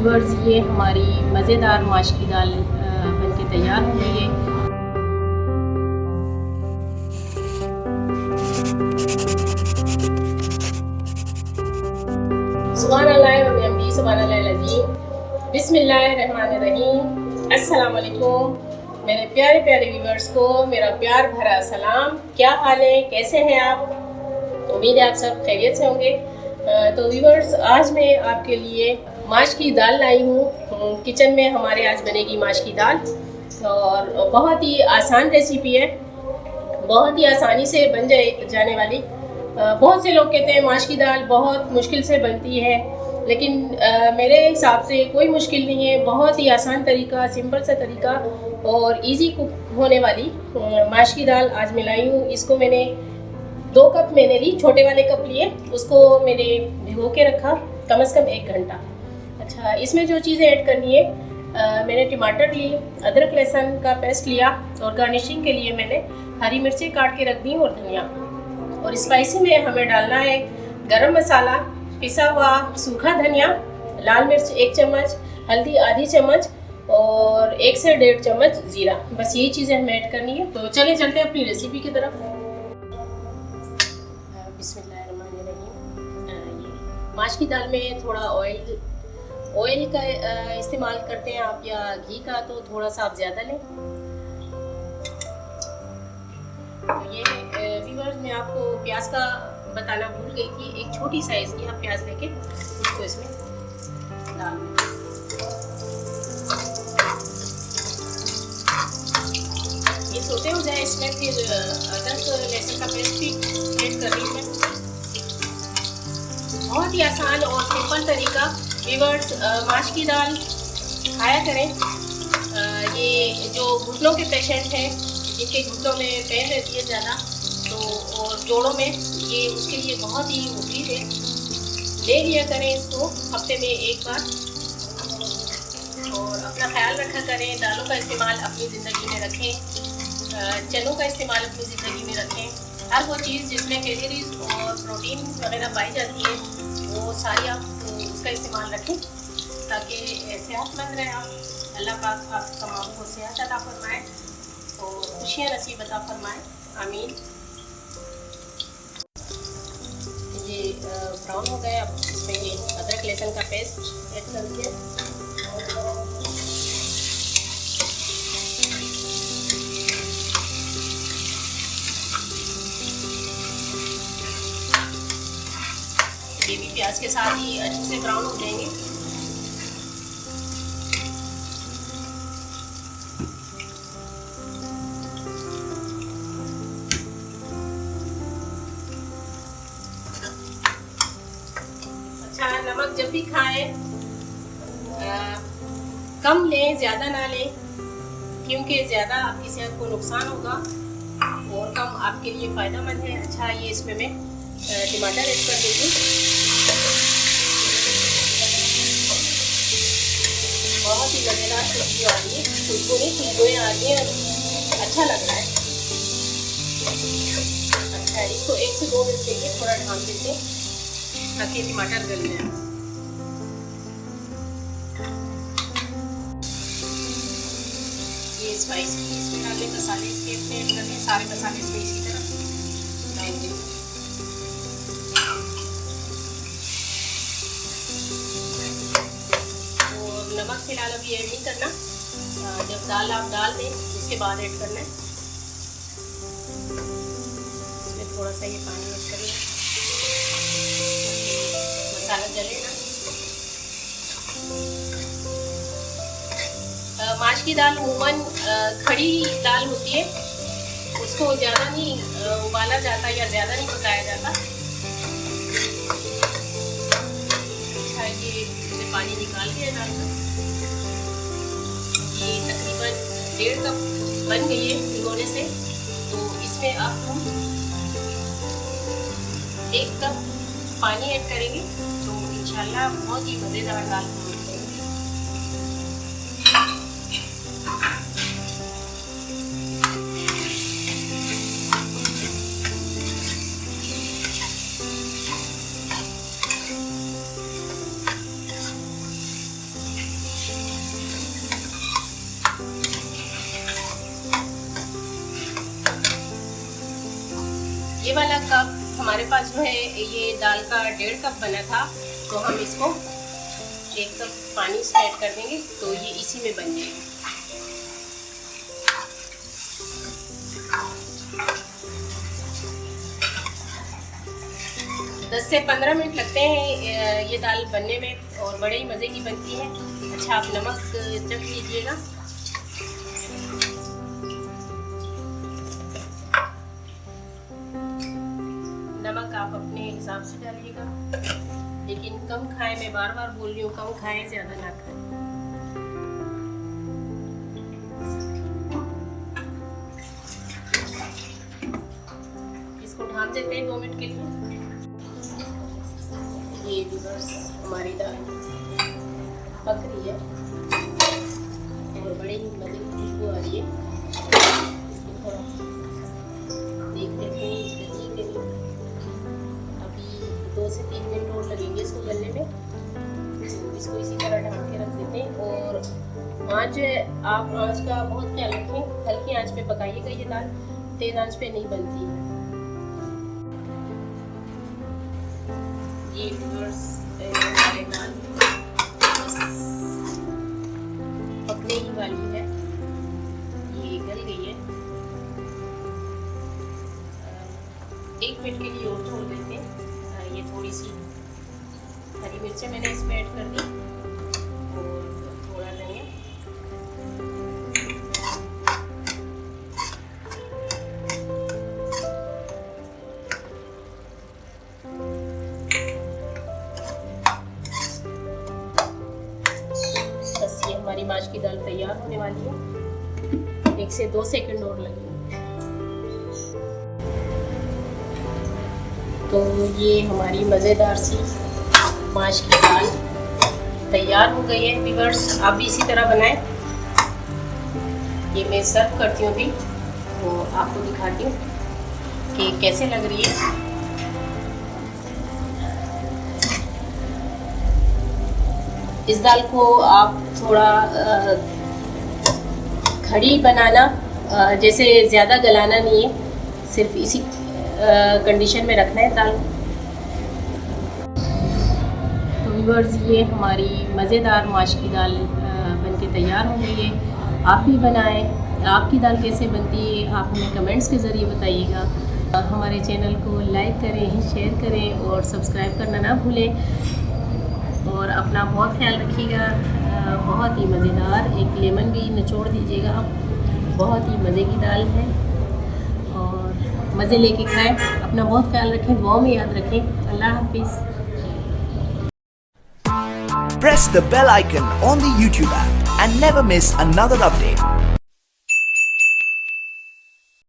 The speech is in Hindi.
व्यूअर्स, ये हमारी मज़ेदार माश की दाल बनके तैयार हो गई है। सुभानअल्लाह व बिहम्दिही सुभानअल्लाहिल अज़ीम। बिस्मिल्लाहिर्रहमानिर्रहीम। अस्सलाम वालेकुम मेरे प्यारे प्यारे व्यूअर्स को मेरा प्यार भरा सलाम। क्या हाल है, कैसे हैं आप? उम्मीद है आप सब खैरियत से होंगे। तो व्यूअर्स, आज मैं आपके लिए माश की दाल लाई हूँ। किचन में हमारे आज बनेगी माश की दाल और बहुत ही आसान रेसिपी है, बहुत ही आसानी से बन जाने वाली। बहुत से लोग कहते हैं माश की दाल बहुत मुश्किल से बनती है, लेकिन मेरे हिसाब से कोई मुश्किल नहीं है। बहुत ही आसान तरीका, सिंपल सा तरीका और इजी कुक होने वाली माश की दाल आज मैं लाई हूँ। इसको मैंने 2 कप मैंने ली, छोटे वाले कप लिए, उसको मैंने भिगो के रखा कम से कम 1 घंटा। अच्छा, इसमें जो चीज़ें ऐड करनी है, मैंने टमाटर लिए, अदरक लहसुन का पेस्ट लिया और गार्निशिंग के लिए मैंने हरी मिर्ची काट के रख दी और धनिया। और स्पाइसी में हमें डालना है गरम मसाला, पिसा हुआ सूखा धनिया, लाल मिर्च 1 चम्मच, हल्दी आधी चम्मच और 1 से 1.5 चम्मच जीरा। बस यही चीज़ें हमें ऐड करनी है। तो चलिए चलते हैं अपनी रेसिपी की तरफ। बिस्मिल्लाहिर्रहमानिर्रहीम। माश की दाल में थोड़ा ऑयल का इस्तेमाल करते हैं आप या घी का, तो थोड़ा सा आप ज़्यादा लें। तो ये व्यूअर्स, मैं आपको प्याज का बताना भूल गई थी। एक छोटी साइज़ की आप प्याज लेके उसको इसमें डाल दें। ये सोते हो जाए, इसमें फिर अदरक लहसुन का पेस्ट भी ऐड कर रही हूँ। बहुत ही आसान और सिंपल तरीका। व्यूअर्स, माश की दाल खाया करें। ये जो घुटनों के पेशेंट हैं, जिनके घुटनों में पेन रहती है ज़्यादा, तो और जोड़ों में, ये उसके लिए बहुत ही मुफीद है। ले लिया करें इसको हफ्ते में 1 बार और अपना ख्याल रखा करें। दालों का इस्तेमाल अपनी ज़िंदगी में रखें, चनों का इस्तेमाल अपनी ज़िंदगी में रखें। हर वो चीज़ जिसमें कैलोरीज और प्रोटीन वगैरह पाई जाती है, वो सारी आप उसका इस्तेमाल रखें ताकि सेहतमंद रहें आप। अल्लाह पाक आप तमाम को सेहत अता फरमाए और खुशियाँ नसीब अता फरमाए, आमीन। ये ब्राउन हो गए। अब इसमें ये अदरक लहसुन का पेस्ट ऐड करके ये भी प्याज के साथ ही अच्छे से ब्राउन हो जाएंगे। नमक जब भी खाएं कम लें, ज़्यादा ना लें, क्योंकि ज़्यादा आपकी सेहत को नुकसान होगा और कम आपके लिए फ़ायदेमंद है। अच्छा, ये इसमें मैं टमाटर ऐड कर देती हूँ। बहुत ही मज़ेदार खुशबू आ रही है, खुशबुएँ आ रही हैं, अच्छा लग रहा है। अच्छा, इसको 1 से 2 मिनट के लिए थोड़ा ढक देते हैं ताकि टमाटर गल जाए। ये स्पाइसी इसमें डाले मसाले, इसके ऐड करने सारे मसाले इसमें इसी तरह डालेंगे। और नमक फिलहाल अभी ऐड नहीं करना, जब दाल आप डाल दें उसके बाद ऐड करना है। इसमें थोड़ा सा ये पानी ऐड करें, मसाला जले ना। माश की दाल उमूमन खड़ी दाल होती है, उसको ज़्यादा नहीं उबाला जाता या ज़्यादा नहीं पकाया जाता। अच्छा, ये पानी निकाल दिया दाल का। ये तकरीबन 1.5 कप बन गई है भिगोने से। तो इसमें अब हम 1 कप पानी ऐड करेंगे, तो इंशाल्लाह बहुत ही मज़ेदार दाल बनेगी। ये वाला कप हमारे पास जो है ये दाल का 1.5 कप बना था, तो हम इसको 1 कप पानी इसमें ऐड कर देंगे तो ये इसी में बन जाएगी। दस से 15 मिनट लगते हैं ये दाल बनने में और बड़े ही मज़े की बनती है। अच्छा, आप नमक चख लीजिएगा। नमक आप अपने हिसाब से डालिएगा, लेकिन कम खाएं। मैं बार बार बोल रही हूँ, कम खाएं, ज़्यादा ना खाएं। इसको ढक देते हैं 2 मिनट के लिए। ये व्यूअर्स हमारी दाल पक रही है और बड़े ही मज़े की खुशबू आ रही है। इसको थोड़ा देख लेते हैं करीब। अभी 2 से 3 मिनट और लगेंगे इसको गलने में। इसको इसी तरह ढक के रख देते हैं। और आँच, आप आँच का बहुत ख्याल रखें, हल्की आँच पे पकाइएगा ये दाल, तेज़ आँच पे नहीं बनती है। ये व्यूअर्स हमारे दाल पकने ही वाली है, ये गल गई है। 1 मिनट के लिए और छोड़ देते हैं। ये थोड़ी सी हरी मिर्चें मैंने इसमें ऐड कर दी और थोड़ा धनिया। बस ये हमारी माश की दाल तैयार होने वाली है। 1 से 2 सेकंड और लगेंगे। तो ये हमारी मज़ेदार सी माश की दाल तैयार हो गई है व्यूअर्स। आप भी इसी तरह बनाएं। ये मैं सर्व करती हूँ अभी, तो आपको दिखाती हूँ कि कैसे लग रही है। इस दाल को आप थोड़ा खड़ी बनाना, जैसे ज़्यादा गलाना नहीं है, सिर्फ इसी कंडीशन में रखना है दाल। तो व्यूअर्स, ये हमारी मज़ेदार माश की दाल बनके तैयार हो गई है। आप भी बनाएं। आपकी दाल कैसे बनती है आप हमें कमेंट्स के ज़रिए बताइएगा। हमारे चैनल को लाइक करें, शेयर करें और सब्सक्राइब करना ना भूलें। और अपना बहुत ख्याल रखिएगा। बहुत ही मज़ेदार, एक लेमन भी निचोड़ दीजिएगा। बहुत ही मज़े की दाल है और मज़े लेके खाएं। अपना बहुत ख्याल रखें, दुआओं में याद रखें। अल्लाह हाफिज़। Press the bell icon on the YouTube app and never miss another update.